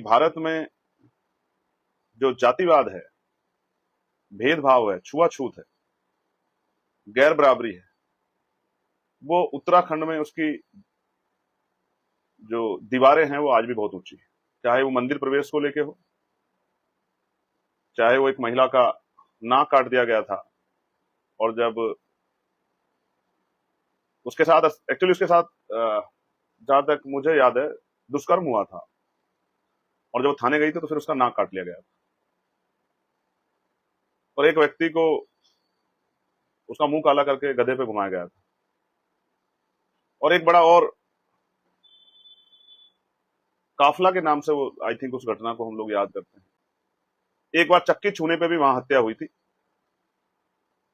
भारत में जो जातिवाद है, भेदभाव है, छुआछूत है, गैर बराबरी है, वो उत्तराखंड में उसकी जो दीवारें हैं वो आज भी बहुत ऊंची है। चाहे वो मंदिर प्रवेश को लेके हो, चाहे वो एक महिला का नाक काट दिया गया था, और जब उसके साथ एक्चुअली उसके साथ जहां तक मुझे याद है दुष्कर्म हुआ था, और जब वो थाने गई थी तो फिर उसका नाक काट लिया गया था, और एक व्यक्ति को उसका मुंह काला करके गधे पे घुमाया गया था। और एक बड़ा और काफला के नाम से वो आई थिंक उस घटना को हम लोग याद करते हैं। एक बार चक्की छूने पे भी वहां हत्या हुई थी,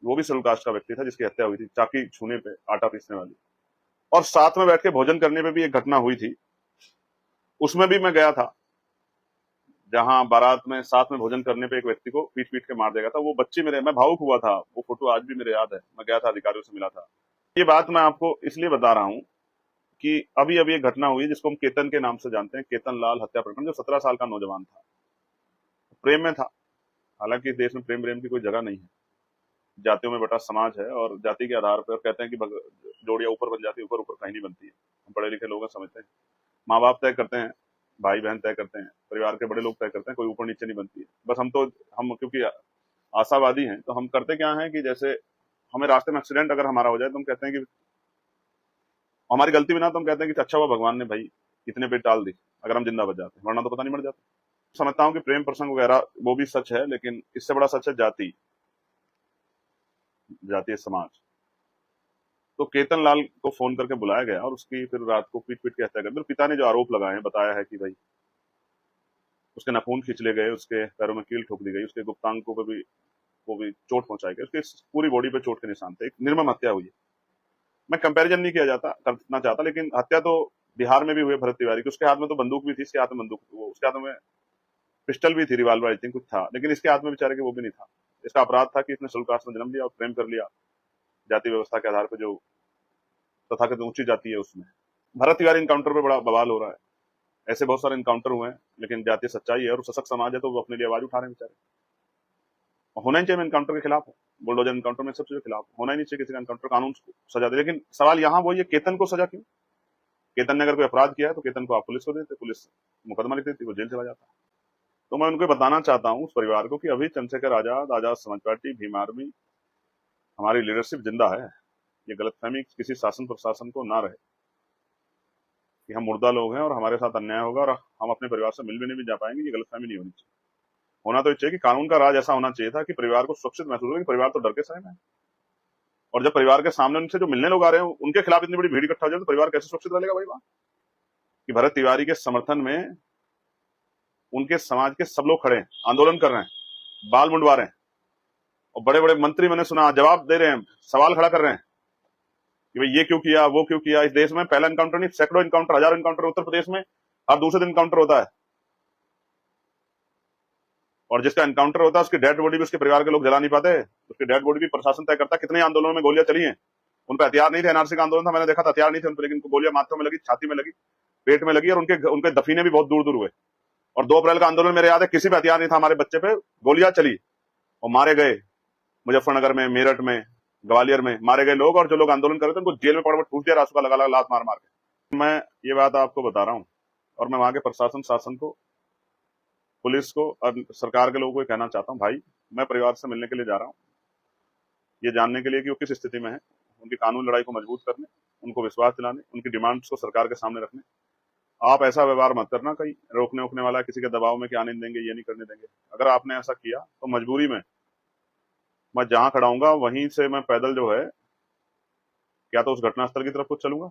वो भी शेड्यूल कास्ट का व्यक्ति था जिसकी हत्या हुई थी चाकी छूने पे, आटा पीसने वाली। और साथ में बैठ के भोजन करने पे भी एक घटना हुई थी, उसमें भी मैं गया था, जहां बारात में साथ में भोजन करने पे एक व्यक्ति को पीट पीट के मार देगा था। वो बच्चे मेरे, मैं भावुक हुआ था, वो फोटो आज भी मेरे याद है। मैं गया था, अधिकारियों से मिला था। ये बात मैं आपको इसलिए बता रहा हूं कि अभी अभी एक घटना हुई जिसको हम केतन के नाम से जानते हैं, केतन लाल हत्या प्रकरण, जो 17 साल का नौजवान था, प्रेम में था। हालांकि इस देश में प्रेम प्रेम की कोई जगह नहीं है, जातियों में बटा समाज है, और जाति के आधार पर कहते हैं कि जोड़ियां ऊपर बन जाती है, ऊपर ऊपर कहीं नहीं बनती है। हम पढ़े लिखे लोग समझते हैं, माँ बाप तय करते हैं, भाई बहन तय करते हैं, परिवार के बड़े लोग तय करते हैं, कोई ऊपर नीचे नहीं बनती है। बस हम क्योंकि आशावादी हैं तो हम करते क्या है कि जैसे हमें रास्ते में एक्सीडेंट अगर हमारा हो जाए तो हम कहते हैं कि हमारी गलती भी ना, तो हम कहते हैं कि अच्छा हुआ भगवान ने भाई इतने पेट टाल दी, अगर हम जिंदा बच जाते, वरना तो पता नहीं मर जाते। समझता हूँ कि प्रेम प्रसंग वगैरह वो भी सच है, लेकिन इससे बड़ा सच है जाति, जातीय समाज। तो केतन लाल को फोन करके बुलाया गया और उसकी फिर रात को पीट पीट के हत्या कर दी। पिता ने जो आरोप लगाए हैं, बताया है कि भाई उसके नाखून खींच लिए गए, उसके पैरों में कील ठोक दी गई, उसके गुप्तांगों पे भी वो भी चोट पहुंचाई गई, उसके पूरी बॉडी पे चोट के निशान थे। एक निर्मम हत्या हुई है। मैं कंपैरिजन नहीं किया जाता करना चाहता, लेकिन हत्या तो बिहार में भी हुई भरत तिवारी की। उसके हाथ में तो बंदूक भी थी, इसके हाथ में बंदूक, वो उसके हाथ में पिस्टल भी थी, रिवाल्वर आई थिंक कुछ था, लेकिन इसके हाथ में बेचारे के वो भी नहीं था। इसका अपराध था कि इसने शेड्यूल कास्ट में जन्म लिया और प्रेम कर लिया, जाति व्यवस्था के आधार पर जो तथाकथित ऊंची जाति है उसमें। भरत तिवारी इनकाउंटर पे बड़ा बवाल हो रहा है, ऐसे बहुत सारे इनकाउंटर हुए हैं, लेकिन जातीय सच्चाई है और सशक्त समाज है तो वो अपने लिए आवाज उठा रहे हैं बेचारे। होना ही चाहिए, इनकाउंटर के खिलाफ हूँ, बुलडोजर इनकाउंटर में सब चीजों के खिलाफ होना ही नहीं चाहिए किसी का इनकाउंटर, कानून को सजा दे। लेकिन सवाल यहाँ वो ये, केतन को सजा क्यों? केतन ने अगर कोई अपराध किया है तो केतन को आप पुलिस को देते, पुलिस मुकदमा लिख देती, वो जेल चला जाता। तो मैं उनको बताना चाहता हूँ उस परिवार को कि अभी चंद्रशेखर आजाद, आजाद समाज पार्टी, भीम आर्मी, हमारी लीडरशिप जिंदा है। ये गलतफहमी किसी शासन प्रशासन को ना रहे कि हम मुर्दा लोग हैं और हमारे साथ अन्याय होगा और हम अपने परिवार से मिलने भी जा पाएंगे, ये गलतफहमी नहीं होनी चाहिए। होना तो चाहिए कि कानून का राज ऐसा होना चाहिए था कि परिवार को सुरक्षित महसूस हो कि परिवार तो डर के सहमे है। और जब परिवार के सामने उनसे जो मिलने लोग आ रहे हैं उनके खिलाफ इतनी बड़ी भीड़ इकट्ठा हो जाए तो परिवार कैसे सुरक्षित रहेगा भाई? वहां कि भरत तिवारी के समर्थन में उनके समाज के सब लोग खड़े हैं, आंदोलन कर रहे हैं, बाल मुंडवा रहे हैं, और बड़े बड़े मंत्री मैंने सुना जवाब दे रहे हैं, सवाल खड़ा कर रहे हैं कि भाई ये क्यों किया, वो क्यों किया। इस देश में पहला इनकाउंटर नहीं, सैकड़ों इनकाउंटर, हजारों इनकाउंटर उत्तर प्रदेश में हर दूसरे दिन इनकाउंटर होता है, और जिसका इनकाउंटर होता है उसकी डेड बॉडी भी उसके परिवार के लोग जला नहीं पाते, उसकी डेड बॉडी भी प्रशासन तय करता है। कितने आंदोलनों में गोलियां चली हैं, उन पर हथियार नहीं थे, एनआरसी का आंदोलन था, मैंने देखा था हथियार नहीं थे उन पर, लेकिन उनको गोलियां माथों में लगी, छाती में लगी, पेट में लगी, और उनके उनके दफीने भी बहुत दूर दूर हुए। और 2 अप्रैल का आंदोलन मेरे याद है, किसी पे हथियार नहीं था, हमारे बच्चे पे गोलियां चली और मारे गए। मुजफ्फरनगर में, मेरठ में, ग्वालियर में मारे गए लोग, और जो लोग आंदोलन कर रहे थे उनको जेल में पड़ ठूस दिया, रासुका लगा लगा लात मार मार के। मैं ये बात आपको बता रहा हूँ, और मैं वहां के प्रशासन, शासन को, पुलिस को और सरकार के लोगों को कहना चाहता हूँ, भाई मैं परिवार से मिलने के लिए जा रहा हूँ, ये जानने के लिए कि वो किस स्थिति में है, उनकी कानून लड़ाई को मजबूत करने, उनको विश्वास दिलाने, उनकी डिमांड्स को सरकार के सामने रखने। आप ऐसा व्यवहार मत करना कहीं रोकने वोकने वाला, किसी के दबाव में कि आने नहीं देंगे, ये नहीं करने देंगे। अगर आपने ऐसा किया तो मजबूरी में मैं जहां खड़ा हूंगा वहीं से मैं पैदल जो है, या तो उस घटनास्थल की तरफ को चलूंगा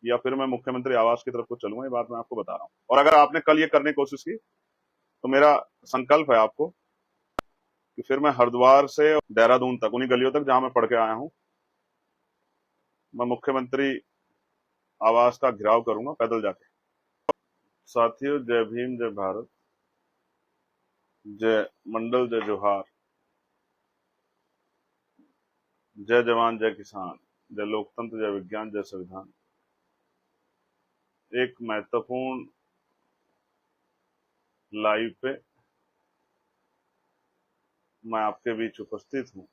या फिर मैं मुख्यमंत्री आवास की तरफ को चलूंगा। ये बात मैं आपको बता रहा हूँ। और अगर आपने कल ये करने की कोशिश की तो मेरा संकल्प है आपको कि फिर मैं हरिद्वार से देहरादून तक, उन्हीं गलियों तक जहां मैं पढ़ के आया हूं, मैं मुख्यमंत्री आवास का घेराव करूंगा पैदल जाके। साथियों, जय भीम, जय भारत, जय मंडल, जय जोहार, जय जवान, जय किसान, जय लोकतंत्र, जय विज्ञान, जय संविधान। एक महत्वपूर्ण लाइव पे मैं आपके बीच उपस्थित हूं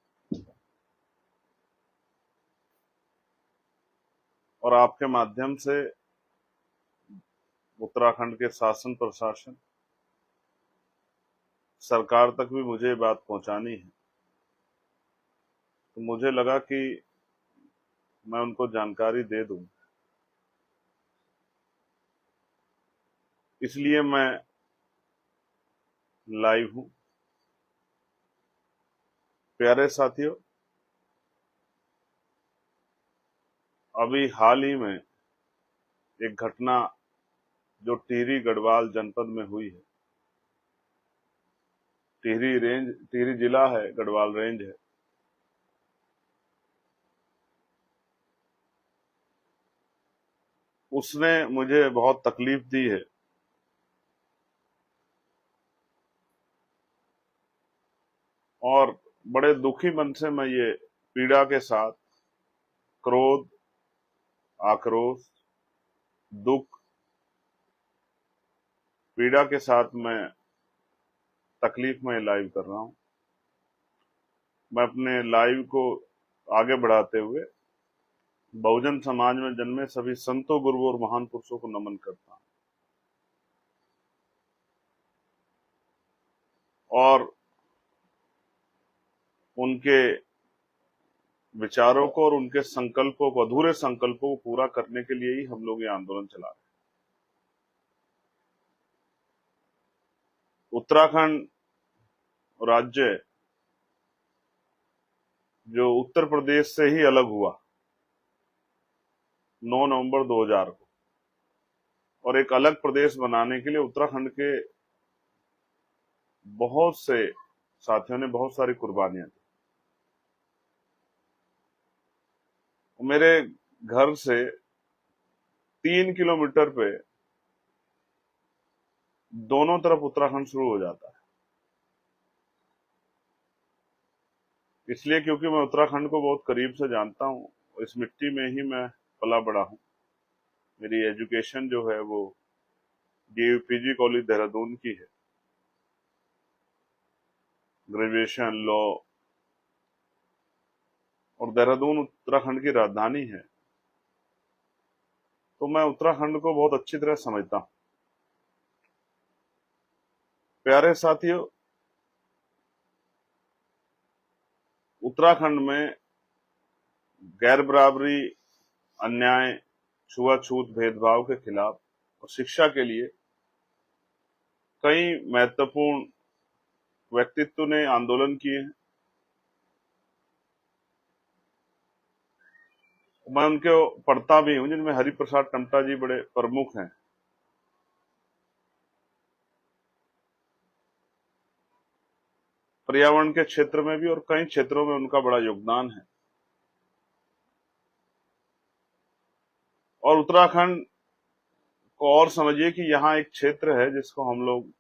और आपके माध्यम से उत्तराखंड के शासन प्रशासन सरकार तक भी मुझे ये बात पहुंचानी है। तो मुझे लगा कि मैं उनको जानकारी दे दूं, इसलिए मैं लाइव हूं। प्यारे साथियों, अभी हाल ही में एक घटना जो टिहरी गढ़वाल जनपद में हुई है, टिहरी जिला है, गढ़वाल रेंज है, उसने मुझे बहुत तकलीफ दी है। और बड़े दुखी मन से मैं ये पीड़ा के साथ, क्रोध, आक्रोश, दुख, पीड़ा के साथ मैं तकलीफ में लाइव कर रहा हूं। मैं अपने लाइव को आगे बढ़ाते हुए बहुजन समाज में जन्मे सभी संतों, गुरुओं और महान पुरुषों को नमन करता हूं और उनके विचारों को और उनके संकल्पों को, अधूरे संकल्पों को पूरा करने के लिए ही हम लोग ये आंदोलन चला रहे हैं। उत्तराखंड राज्य जो उत्तर प्रदेश से ही अलग हुआ 9 नवंबर 2000 को, और एक अलग प्रदेश बनाने के लिए उत्तराखंड के बहुत से साथियों ने बहुत सारी कुर्बानियां दी। मेरे घर से 3 किलोमीटर पे दोनों तरफ उत्तराखंड शुरू हो जाता है, इसलिए क्योंकि मैं उत्तराखंड को बहुत करीब से जानता हूं। इस मिट्टी में ही मैं पला बड़ा हूं। मेरी एजुकेशन जो है वो DAV कॉलेज देहरादून की है, ग्रेजुएशन लॉ, और देहरादून उत्तराखंड की राजधानी है, तो मैं उत्तराखंड को बहुत अच्छी तरह समझता हूं। प्यारे साथियों, उत्तराखंड में गैर बराबरी, अन्याय, छुआछूत, भेदभाव के खिलाफ और शिक्षा के लिए कई महत्वपूर्ण व्यक्तित्व ने आंदोलन किए हैं। मैं उनके पढ़ता भी हूं, जिनमें हरिप्रसाद टमटा जी बड़े प्रमुख हैं। पर्यावरण के क्षेत्र में भी और कई क्षेत्रों में उनका बड़ा योगदान है। और उत्तराखंड को और समझिए कि यहाँ एक क्षेत्र है जिसको हम लोग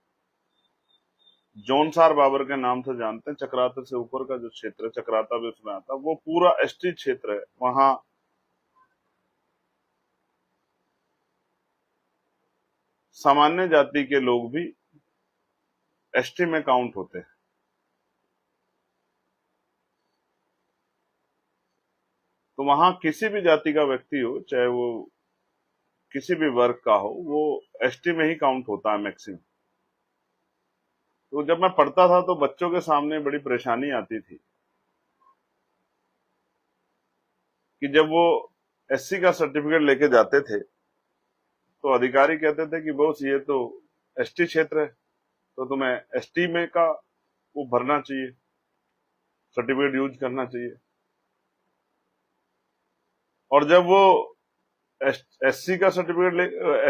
जौनसार बाबर के नाम से जानते हैं। चक्राता से ऊपर का जो क्षेत्र है, चक्राता भी उसमें आता है, वो पूरा ST क्षेत्र है। वहां सामान्य जाति के लोग भी ST में काउंट होते हैं। तो वहां किसी भी जाति का व्यक्ति हो, चाहे वो किसी भी वर्ग का हो, वो ST में ही काउंट होता है मैक्सिमम। तो जब मैं पढ़ता था तो बच्चों के सामने बड़ी परेशानी आती थी कि जब वो SC का सर्टिफिकेट लेके जाते थे तो अधिकारी कहते थे कि बॉस ये तो ST क्षेत्र है, तो तुम्हें ST में का वो भरना चाहिए, सर्टिफिकेट यूज करना चाहिए। और जब वो SC का सर्टिफिकेट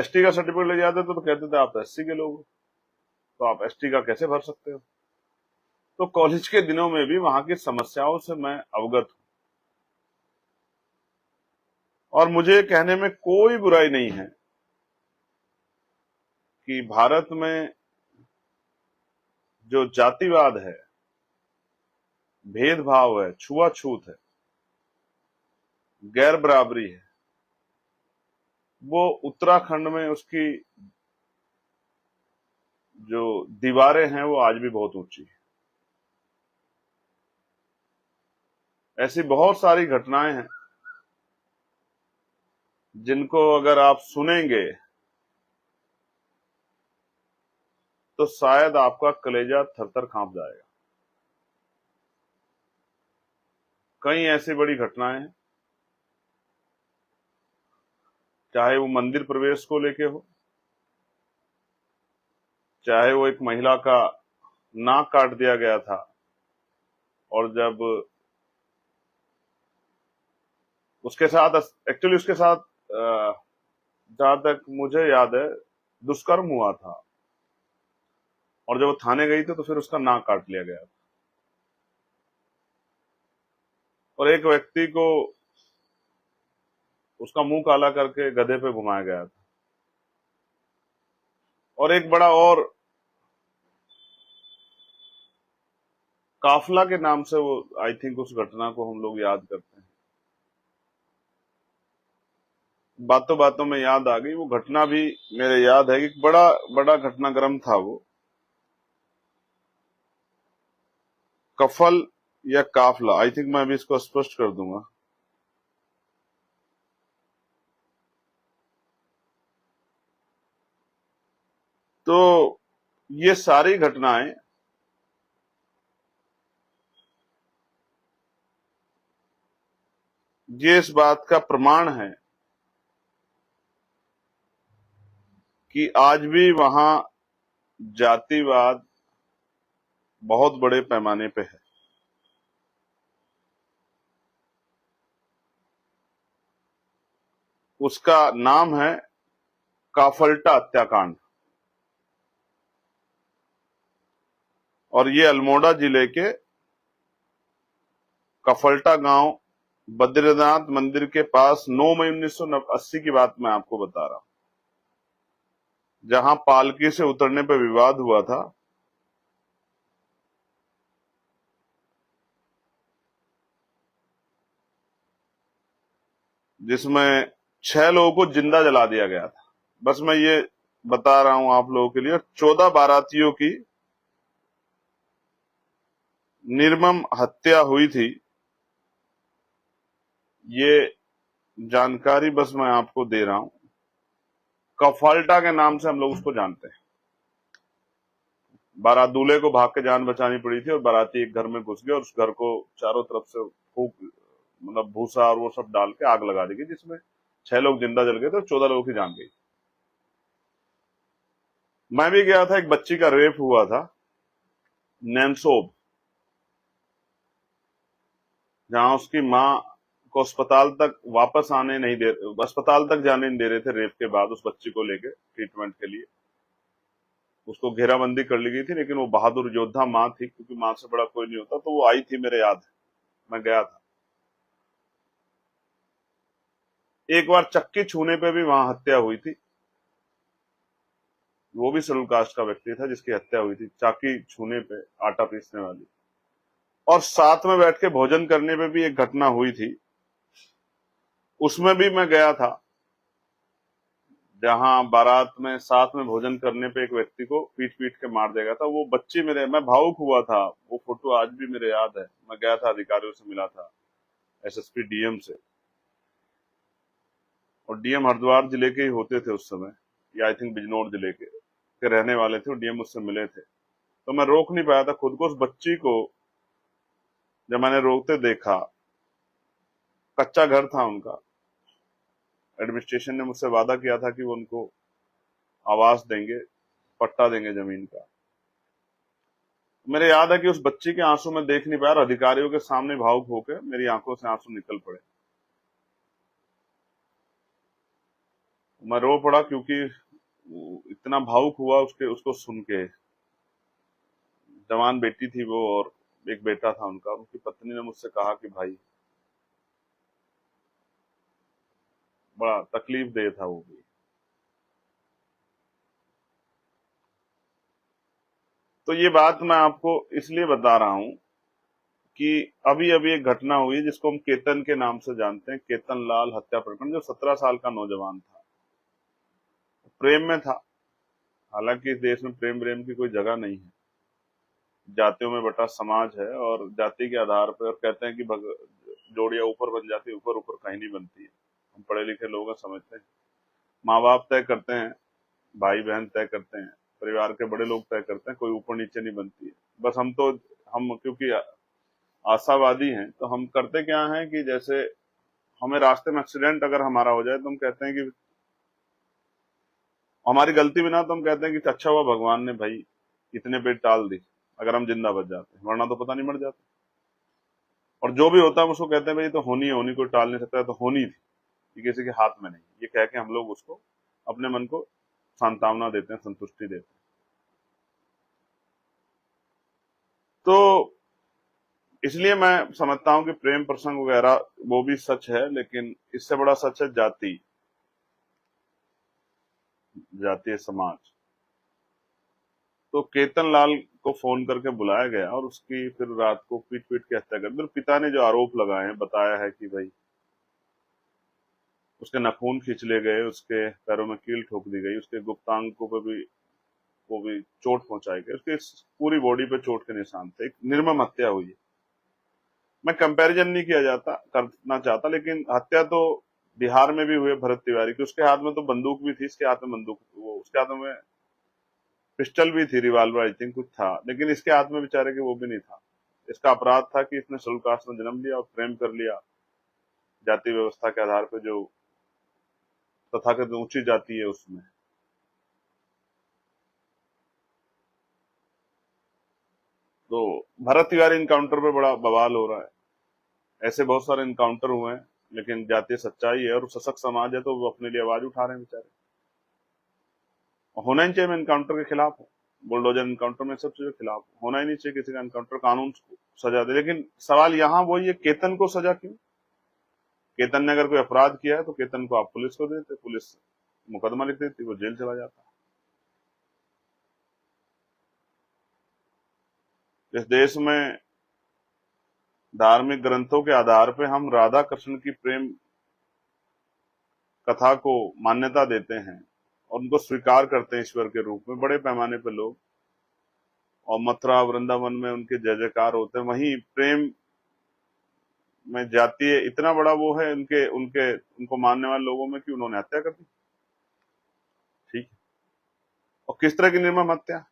ST का सर्टिफिकेट ले जाते तो कहते थे आप तो SC के लोग हो, तो आप ST का कैसे भर सकते हो। तो कॉलेज के दिनों में भी वहां की समस्याओं से मैं अवगत हूं और मुझे कहने में कोई बुराई नहीं है कि भारत में जो जातिवाद है, भेदभाव है, छुआछूत है, गैर बराबरी है, वो उत्तराखंड में उसकी जो दीवारें हैं वो आज भी बहुत ऊंची हैं। ऐसी बहुत सारी घटनाएं हैं जिनको अगर आप सुनेंगे तो शायद आपका कलेजा थरथर कांप जाएगा। कई ऐसी बड़ी घटनाएं हैं, चाहे वो मंदिर प्रवेश को लेके हो, चाहे वो एक महिला का नाक काट दिया गया था और जब उसके साथ एक्चुअली उसके साथ जहां तक मुझे याद है दुष्कर्म हुआ था और जब वो थाने गई थी तो फिर उसका नाक काट लिया गया था और एक व्यक्ति को उसका मुंह काला करके गधे पे घुमाया गया था। और एक बड़ा और काफला के नाम से वो आई थिंक उस घटना को हम लोग याद करते हैं। बातों बातों में याद आ गई वो घटना भी मेरे याद है कि बड़ा बड़ा घटनाक्रम था वो। कफल या काफला, आई थिंक मैं अभी इसको स्पष्ट कर दूंगा। तो ये सारी घटनाएं ये इस बात का प्रमाण है कि आज भी वहां जातिवाद बहुत बड़े पैमाने पे है। उसका नाम है काफल्टा हत्याकांड और ये अल्मोड़ा जिले के कफल्टा गांव बद्रीनाथ मंदिर के पास 9 मई 1980 की बात मैं आपको बता रहा हूं, जहां पालकी से उतरने पर विवाद हुआ था। जिसमें 6 लोगों को जिंदा जला दिया गया था। बस मैं ये बता रहा हूं आप लोगों के लिए। 14 बारातियों की निर्मम हत्या हुई थी, ये जानकारी बस मैं आपको दे रहा हूं। कफाल्टा के नाम से हम लोग उसको जानते हैं। बारात दूल्हे को भाग के जान बचानी पड़ी थी और बाराती एक घर में घुस गए और उस घर को चारों तरफ से फूक मतलब भूसा और वो सब डाल के आग लगा दी गई, जिसमें 6 लोग जिंदा जल गए थे और 14 लोगों की जान गई। मैं भी गया था, एक बच्ची का रेप हुआ था नैनसोब, जहां उसकी माँ को अस्पताल तक वापस आने नहीं दे अस्पताल तक जाने नहीं दे रहे थे रेप के बाद उस बच्ची को लेके ट्रीटमेंट के लिए। उसको घेराबंदी कर ली गई थी, लेकिन वो बहादुर योद्धा माँ थी, क्योंकि माँ से बड़ा कोई नहीं होता, तो वो आई थी, मेरे याद है, मैं गया था। एक बार चक्की छूने पे भी वहां हत्या हुई थी। वो भी शेड्यूल कास्ट का व्यक्ति था जिसकी हत्या हुई थी चाकी छूने पे, आटा पीसने वाली। और साथ में बैठ के भोजन करने पे भी एक घटना हुई थी, उसमें भी मैं गया था, जहां बारात में साथ में भोजन करने पे एक व्यक्ति को पीट पीट के मार दिया गया था। वो बच्ची मैं भावुक हुआ था। वो फोटो आज भी मेरे याद है। मैं गया था, अधिकारियों से मिला था, एसएसपी डीएम से, और डीएम हरिद्वार जिले के ही होते थे उस समय, या आई थिंक बिजनौर जिले के रहने वाले थे, और डीएम मुझसे मिले थे। तो मैं रोक नहीं पाया था खुद को। उस बच्ची को जब मैंने रोकते देखा, कच्चा घर था उनका, एडमिनिस्ट्रेशन ने मुझसे वादा किया था कि वो उनको आवास देंगे, पट्टा देंगे जमीन का। मेरे याद है कि उस बच्ची के आंसू में देख नहीं पाया और अधिकारियों के सामने भावुक होकर मेरी आंखों से आंसू निकल पड़े। मैं रो पड़ा क्योंकि इतना भावुक हुआ उसको सुन के। जवान बेटी थी वो और एक बेटा था उनका। उनकी पत्नी ने मुझसे कहा कि भाई, बड़ा तकलीफ दे था वो भी। तो ये बात मैं आपको इसलिए बता रहा हूं कि अभी अभी एक घटना हुई जिसको हम केतन के नाम से जानते हैं, केतन लाल हत्या प्रकरण। जो 17 साल का नौजवान था, प्रेम में था, हालांकि इस देश में प्रेम प्रेम की कोई जगह नहीं है। जातियों में बटा समाज है और जाति के आधार पर कहते हैं कि जोड़ियां ऊपर बन जाती है, ऊपर ऊपर कहीं नहीं बनती है। हम पढ़े लिखे लोग हैं, समझते हैं। माँ बाप तय करते हैं, भाई बहन तय करते हैं, परिवार के बड़े लोग तय करते हैं, कोई ऊपर नीचे नहीं बनती है। बस हम क्योंकि आशावादी हैं तो हम करते क्या है कि जैसे हमें रास्ते में एक्सीडेंट अगर हमारा हो जाए तो हम कहते हैं कि हमारी गलती भी ना, तो हम कहते हैं कि अच्छा हुआ भगवान ने भाई इतने पेड़ टाल दी, अगर हम जिंदा बच जाते, वरना तो पता नहीं मर जाते। और जो भी होता है हम उसको कहते हैं भाई तो होनी है, होनी कोई टाल नहीं सकता है, तो होनी थी, ये किसी के हाथ में नहीं। ये कह के हम लोग उसको अपने मन को सांत्वना देते हैं, संतुष्टि देते हैं। तो इसलिए मैं समझता हूं कि प्रेम प्रसंग वगैरह वो भी सच है, लेकिन इससे बड़ा सच है जातीय समाज। तो केतन लाल को फोन करके बुलाया गया और उसकी फिर रात को पीट पीट के हत्या कर दी। फिर पिता ने जो आरोप लगाए हैं, बताया है कि भाई उसके नाखून खींच ले गए, उसके पैरों में कील ठोक दी गई, उसके गुप्तांगों पे भी वो भी चोट पहुंचाई गई, उसके पूरी बॉडी पे चोट के निशान थे। एक निर्मम हत्या हुई है। मैं कंपैरिजन नहीं किया जाता करना चाहता, लेकिन हत्या तो बिहार में भी हुई भरत तिवारी की। उसके हाथ में तो बंदूक भी थी, इसके हाथ में बंदूक, वो उसके हाथ में पिस्टल भी थी, रिवाल्वर आई थिंक कुछ था, लेकिन इसके हाथ में बेचारे के वो भी नहीं था। इसका अपराध था कि इसने शेड्यूल कास्ट में जन्म लिया और प्रेम कर लिया जाति व्यवस्था के आधार पर, जो तथाकथित ऊंची जाति है उसमें। तो भरत तिवारी इनकाउंटर पे बड़ा बवाल हो रहा है। ऐसे बहुत सारे इनकाउंटर हुए हैं, लेकिन जातीय सच्चाई है और सशक्त समाज है तो वो अपने लिए आवाज उठा रहे हैं बेचारे। होना ही चाहिए, मैं इनकाउंटर के खिलाफ हूँ, बुलडोजर इनकाउंटर में सब चीजों के खिलाफ हूं। होना ही नहीं चाहिए किसी का इनकाउंटर, कानून सजा दे। लेकिन सवाल यहाँ वही है, केतन को सजा क्यों? केतन ने अगर कोई अपराध किया है तो केतन को आप पुलिस को देते, पुलिस मुकदमा लिख देती, वो जेल चला जाता। इस देश में धार्मिक ग्रंथों के आधार पे हम राधा कृष्ण की प्रेम कथा को मान्यता देते हैं और उनको स्वीकार करते हैं ईश्वर के रूप में, बड़े पैमाने पे लोग। और मथुरा वृंदावन में उनके जय जयकार होते हैं। वहीं प्रेम में जातीय इतना बड़ा वो है उनके उनके उनको मानने वाले लोगों में कि उन्होंने हत्या कर दी। ठीक है, और किस तरह की निर्मम हत्या।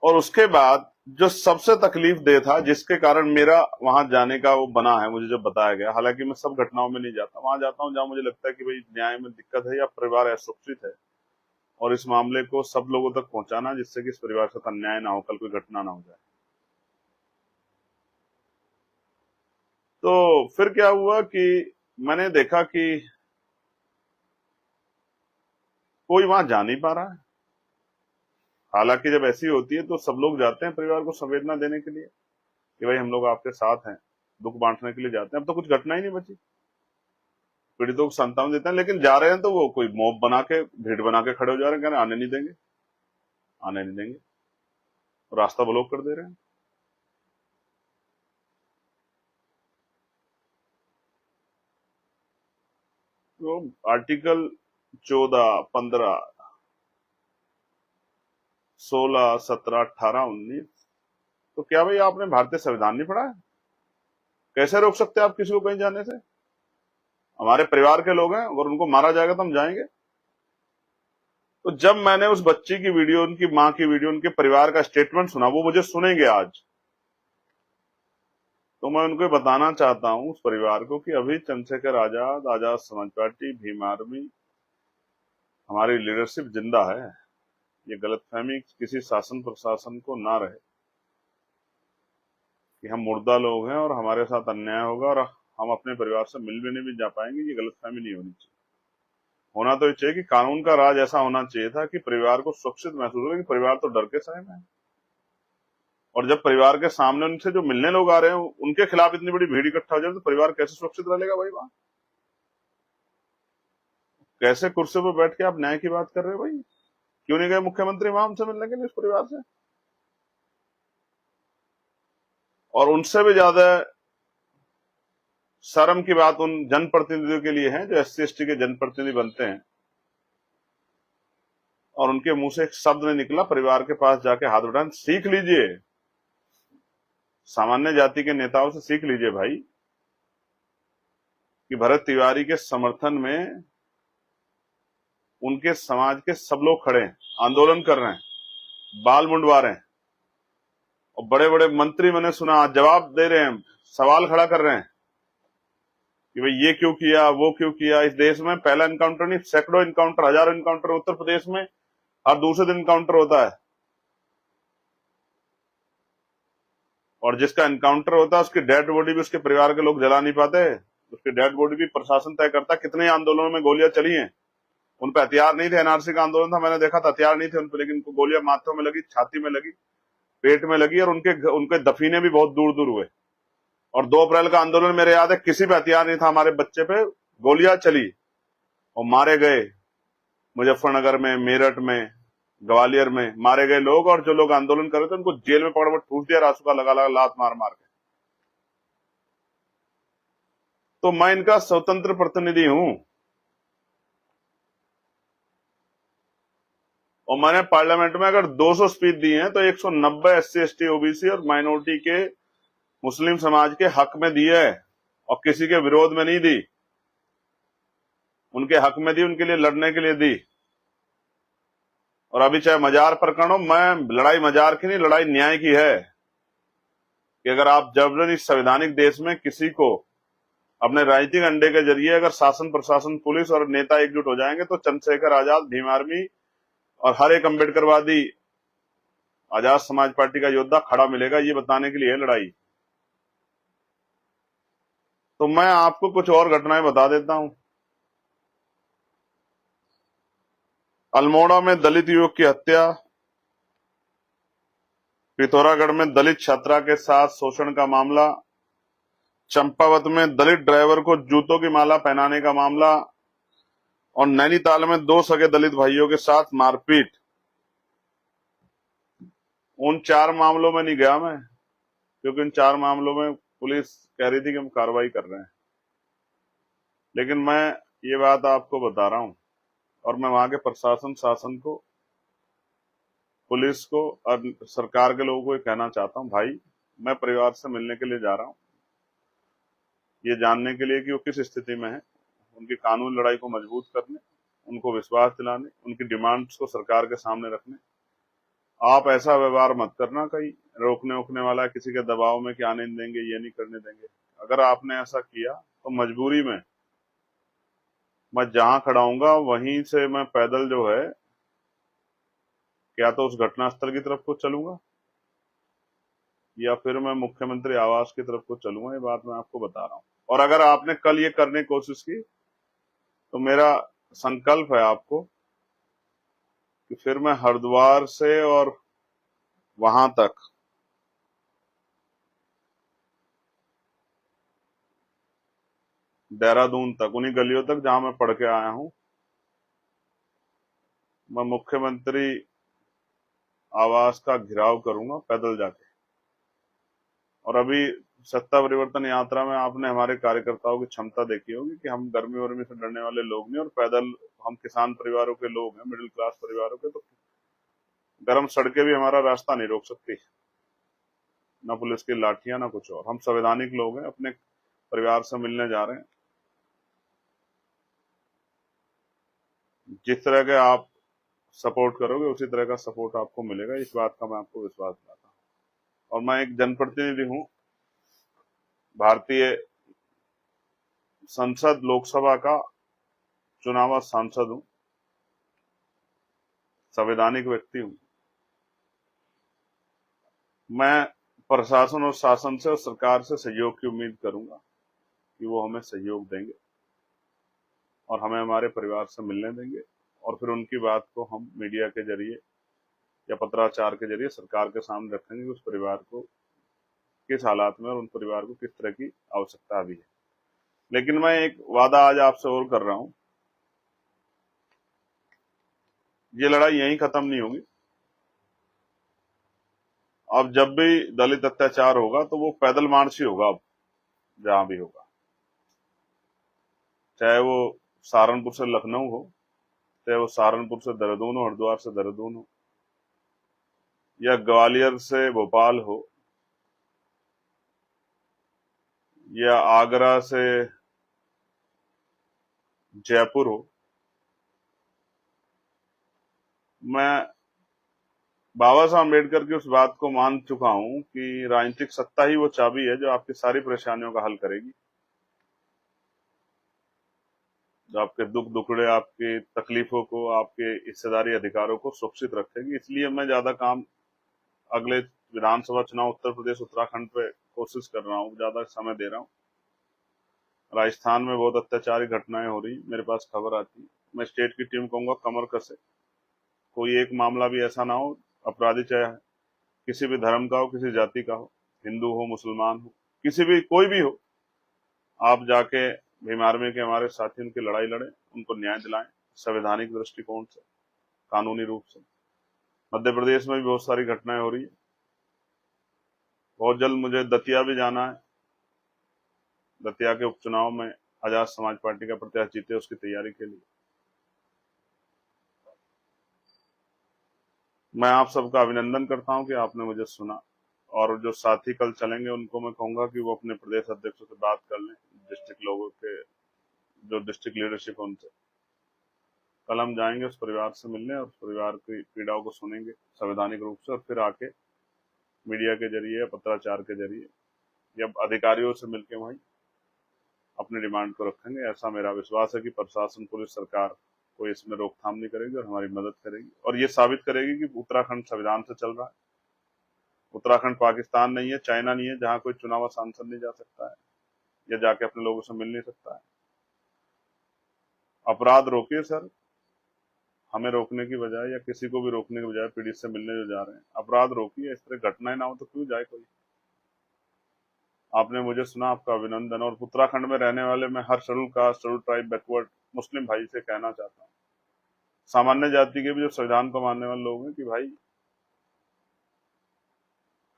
और उसके बाद जो सबसे तकलीफ दे था, जिसके कारण मेरा वहां जाने का वो बना है, मुझे जब बताया गया, हालांकि मैं सब घटनाओं में नहीं जाता, वहां जाता हूं जहां मुझे लगता है कि भाई न्याय में दिक्कत है या परिवार असुरक्षित है, और इस मामले को सब लोगों तक पहुंचाना जिससे कि इस परिवार के साथ अन्याय ना हो, कल कोई घटना ना हो जाए। तो फिर क्या हुआ कि मैंने देखा कि कोई वहां जा नहीं पा रहा है। हालांकि जब ऐसी होती है तो सब लोग जाते हैं परिवार को संवेदना देने के लिए कि भाई हम लोग आपके साथ हैं, दुख बांटने के लिए जाते हैं। अब तो कुछ घटना ही नहीं बची, पीड़ितों को सांत्वना देते हैं, लेकिन जा रहे हैं तो वो कोई मॉब बना के, भीड़ बना के खड़े हो जा रहे हैं, कह रहे हैं आने नहीं देंगे, आने नहीं देंगे, रास्ता ब्लॉक कर दे रहे हैं। तो आर्टिकल 14, 15, 16, 17, 18, 19, तो क्या भाई आपने भारतीय संविधान नहीं पढ़ा है? कैसे रोक सकते हैं आप किसी को कहीं जाने से? हमारे परिवार के लोग हैं, अगर उनको मारा जाएगा तो हम जाएंगे। तो जब मैंने उस बच्ची की वीडियो, उनकी मां की वीडियो, उनके परिवार का स्टेटमेंट सुना, वो मुझे सुनेंगे आज, तो मैं उनको बताना चाहता हूं उस परिवार को कि अभी चंद्रशेखर आजाद, आजाद समाज पार्टी, भीम आर्मी, हमारी लीडरशिप जिंदा है। ये गलतफहमी किसी शासन प्रशासन को ना रहे कि हम मुर्दा लोग हैं और हमारे साथ अन्याय होगा और हम अपने परिवार से मिलने भी जा पाएंगे। ये गलतफहमी नहीं होनी चाहिए। होना तो ये चाहिए कि कानून का राज ऐसा होना चाहिए था कि परिवार को सुरक्षित महसूस हो कि परिवार तो डर के सहमे है। और जब परिवार के सामने उनसे जो मिलने लोग आ रहे हैं उनके खिलाफ इतनी बड़ी भीड़ इकट्ठा हो जाए तो परिवार कैसे सुरक्षित रहेगा भाई? वहां कैसे कुर्सी पर बैठ के आप न्याय की बात कर रहे हो भाई? क्यों नहीं गए मुख्यमंत्री वहां उनसे मिलने के लिए, उस परिवार से? और उनसे भी ज्यादा शर्म की बात उन जनप्रतिनिधियों के लिए है जो SC ST के जनप्रतिनिधि बनते हैं और उनके मुंह से एक शब्द नहीं निकला परिवार के पास जाके हाथ उठाएं। सीख लीजिए, सामान्य जाति के नेताओं से सीख लीजिए भाई, कि भरत तिवारी के समर्थन में उनके समाज के सब लोग खड़े हैं, आंदोलन कर रहे हैं, बाल मुंडवा रहे हैं, और बड़े बड़े मंत्री मैंने सुना आज जवाब दे रहे हैं, सवाल खड़ा कर रहे हैं कि भाई ये क्यों किया, वो क्यों किया। इस देश में पहला इनकाउंटर नहीं, सैकड़ों इनकाउंटर, हजारों इनकाउंटर उत्तर प्रदेश में हर दूसरे दिन इनकाउंटर होता है, और जिसका इनकाउंटर होता है उसकी डेड बॉडी भी उसके परिवार के लोग जला नहीं पाते। उसकी डेड बॉडी भी प्रशासन तय करता है। कितने आंदोलनों में गोलियां चली हैं, उन पर हथियार नहीं थे, एनआरसी का आंदोलन था, मैंने देखा था हथियार नहीं थे उन पर, लेकिन उनको गोलियां माथों में लगी, छाती में लगी, पेट में लगी, और उनके दफीने भी बहुत दूर दूर हुए। और 2 अप्रैल का आंदोलन मेरे याद है, किसी पे हथियार नहीं था, हमारे बच्चे पे गोलियां चली और मारे गए। मुजफ्फरनगर में, मेरठ में, ग्वालियर में मारे गए लोग, और जो लोग आंदोलन कर रहे थे उनको जेल में पकड़ ठूस दिया, रासुका लगा लगा लात मार मार के। तो मैं इनका स्वतंत्र प्रतिनिधि हूं, और मैंने पार्लियामेंट में अगर 200 स्पीच दी हैं तो 190 एससी एसटी ओबीसी और माइनॉरिटी के मुस्लिम समाज के हक में दी है, और किसी के विरोध में नहीं दी, उनके हक में दी, उनके लिए लड़ने के लिए दी। और अभी चाहे मजार प्रकरण हो, मैं लड़ाई मजार की नहीं, लड़ाई न्याय की है, कि अगर आप जबरन इस संवैधानिक देश में किसी को अपने राजनीतिक अंडे के जरिए अगर शासन प्रशासन पुलिस और नेता एकजुट हो जाएंगे तो चंद्रशेखर आजाद, भीम आर्मी और हर एक अम्बेडकरवादी आजाद समाज पार्टी का योद्धा खड़ा मिलेगा, ये बताने के लिए है लड़ाई। तो मैं आपको कुछ और घटनाएं बता देता हूं। अल्मोड़ा में दलित युवक की हत्या, पिथौरागढ़ में दलित छात्रा के साथ शोषण का मामला, चंपावत में दलित ड्राइवर को जूतों की माला पहनाने का मामला, और नैनीताल में 2 सगे दलित भाइयों के साथ मारपीट। उन 4 मामलों में नहीं गया मैं, क्योंकि उन 4 मामलों में पुलिस कह रही थी कि हम कार्रवाई कर रहे हैं, लेकिन मैं ये बात आपको बता रहा हूं, और मैं वहां के प्रशासन, शासन को, पुलिस को और सरकार के लोगों को ये कहना चाहता हूं, भाई मैं परिवार से मिलने के लिए जा रहा हूं, ये जानने के लिए कि वो किस स्थिति में है, उनकी कानून लड़ाई को मजबूत करने, उनको विश्वास दिलाने, उनकी डिमांड्स को सरकार के सामने रखने। आप ऐसा व्यवहार मत करना, कहीं रोकने ओकने वाला किसी के दबाव में कि आने नहीं देंगे, ये नहीं करने देंगे। अगर आपने ऐसा किया तो मजबूरी में मैं जहां खड़ा हूंगा वहीं से मैं पैदल जो है, क्या तो उस घटनास्थल की तरफ को चलूंगा, या फिर मैं मुख्यमंत्री आवास की तरफ को चलूंगा। ये बात मैं आपको बता रहा हूं। और अगर आपने कल ये करने की कोशिश की तो मेरा संकल्प है आपको कि फिर मैं हरिद्वार से और वहां तक देहरादून तक, उन्हीं गलियों तक जहां मैं पढ़ के आया हूं, मैं मुख्यमंत्री आवास का घेराव करूंगा पैदल जाके। और अभी सत्ता परिवर्तन यात्रा में आपने हमारे कार्यकर्ताओं की क्षमता देखी होगी कि हम गर्मी वर्मी से डरने वाले लोग नहीं, और पैदल, हम किसान परिवारों के लोग हैं, मिडिल क्लास परिवारों के, तो गर्म सड़कें भी हमारा रास्ता नहीं रोक सकती, ना पुलिस की लाठियां ना कुछ और। हम संवैधानिक लोग हैं, अपने परिवार से मिलने जा रहे हैं। जिस तरह के आप सपोर्ट करोगे उसी तरह का सपोर्ट आपको मिलेगा, इस बात का मैं आपको विश्वास दिलाता हूँ। और मैं एक जनप्रतिनिधि हूँ, भारतीय संसद लोकसभा का चुनावा सांसद हूँ, संवैधानिक व्यक्ति हूँ। मैं प्रशासन और शासन से और सरकार से सहयोग की उम्मीद करूंगा कि वो हमें सहयोग देंगे और हमें हमारे परिवार से मिलने देंगे, और फिर उनकी बात को हम मीडिया के जरिए या पत्राचार के जरिए सरकार के सामने रखेंगे कि उस परिवार को किस हालात में और उन परिवार को किस तरह की आवश्यकता भी है। लेकिन मैं एक वादा आज आपसे और कर रहा हूं, ये लड़ाई यहीं खत्म नहीं होगी। अब जब भी दलित अत्याचार होगा तो वो पैदल मार्च ही होगा, अब जहां भी होगा, चाहे वो सहारनपुर से लखनऊ हो, चाहे वो सहारनपुर से देहरादून हो, हरिद्वार से देहरादून हो, या ग्वालियर से भोपाल हो, या आगरा से जयपुर हो, मैं बाबा साहब अम्बेडकर की उस बात को मान चुका हूं कि राजनीतिक सत्ता ही वो चाबी है जो आपकी सारी परेशानियों का हल करेगी, जो आपके दुख दुखड़े, आपकी तकलीफों को, आपके हिस्सेदारी अधिकारों को सुरक्षित रखेगी। इसलिए मैं ज्यादा काम अगले विधानसभा चुनाव उत्तर प्रदेश उत्तराखंड पे कोशिश कर रहा हूँ, ज्यादा समय दे रहा हूँ। राजस्थान में बहुत अत्याचारी घटनाएं हो रही, मेरे पास खबर आती, मैं स्टेट की टीम कहूंगा कमर कसे, कोई एक मामला भी ऐसा ना हो, अपराधी चाहे किसी भी धर्म का हो, किसी जाति का हो, हिंदू हो, मुसलमान हो, किसी भी कोई भी हो, आप जाके भीम आर्मी के हमारे साथी उनकी लड़ाई लड़े, उनको न्याय दिलाएं संवैधानिक दृष्टिकोण से, कानूनी रूप से। मध्य प्रदेश में भी बहुत सारी घटनाएं हो रही है। बहुत जल्द मुझे दतिया भी जाना है। दतिया के उपचुनाव में आजाद समाज पार्टी का प्रत्याशी जीते, उसकी तैयारी के लिए मैं आप सबका अभिनंदन करता हूं कि आपने मुझे सुना। और जो साथी कल चलेंगे उनको मैं कहूंगा कि वो अपने प्रदेश अध्यक्षों से बात कर लें, डिस्ट्रिक्ट लोगों के, जो डिस्ट्रिक्ट लीडरशिप है उनसे। कल हम जाएंगे उस परिवार से मिलने और उस परिवार की पीड़ाओं को सुनेंगे संवैधानिक रूप से, और फिर आके मीडिया के जरिए या पत्राचार के जरिए या अधिकारियों से मिलकर वहीं अपनी डिमांड को रखेंगे। ऐसा मेरा विश्वास है कि प्रशासन, पुलिस, सरकार कोई इसमें रोकथाम नहीं करेगी और हमारी मदद करेगी, और ये साबित करेगी कि उत्तराखंड संविधान से चल रहा है। उत्तराखंड पाकिस्तान नहीं है, चाइना नहीं है, जहां कोई चुनाव सांसद नहीं जा सकता है या जाके अपने लोगों से मिल नहीं सकता है। अपराध रोकिए सर, हमें रोकने की बजाय या किसी को भी रोकने की बजाय पीड़ित से मिलने जो जा रहे हैं, अपराध रोकिए। इस तरह घटनाएं ना हो तो क्यों जाए कोई। आपने मुझे सुना, आपका अभिनंदन। और उत्तराखंड में रहने वाले मैं हर schedule caste, schedule tribe, backward मुस्लिम भाई से कहना चाहता हूँ, सामान्य जाति के भी जो संविधान को मानने वाले लोग हैं, कि भाई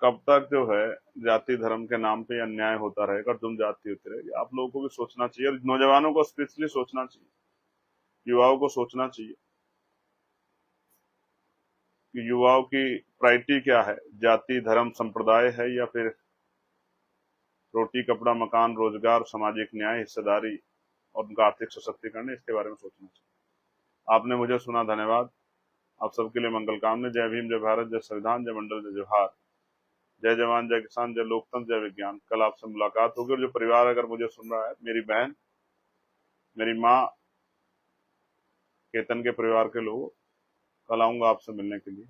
कब तक जो है जाति धर्म के नाम पे अन्याय होता रहेगा, जुल्म जाति होती रहेगी। आप लोगों को भी सोचना चाहिए, और नौजवानों को स्पेशली सोचना चाहिए, युवाओं को सोचना चाहिए कि युवाओं की प्रायोरिटी क्या है, जाति धर्म संप्रदाय है या फिर रोटी कपड़ा मकान रोजगार, सामाजिक न्याय, हिस्सेदारी और उनका आर्थिक सशक्तिकरण। इसके बारे में सोचना चाहिए। आपने मुझे सुना, धन्यवाद। आप सबके लिए मंगल कामना। जय भीम, जय भारत, जय संविधान, जय मंडल, जय जोहार, जय जवान, जय किसान, जय लोकतंत्र, जय विज्ञान। कल आपसे मुलाकात होगी। और जो परिवार अगर मुझे सुन रहा है, मेरी बहन, मेरी माँ, केतन के परिवार के लोगों, कल आऊंगा आपसे मिलने के लिए,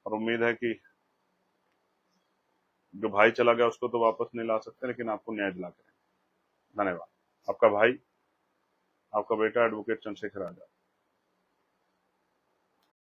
और उम्मीद है कि जो भाई चला गया उसको तो वापस नहीं ला सकते, लेकिन आपको न्याय दिला के रहेंगे। धन्यवाद। आपका भाई, आपका बेटा एडवोकेट चंद्रशेखर आजाद।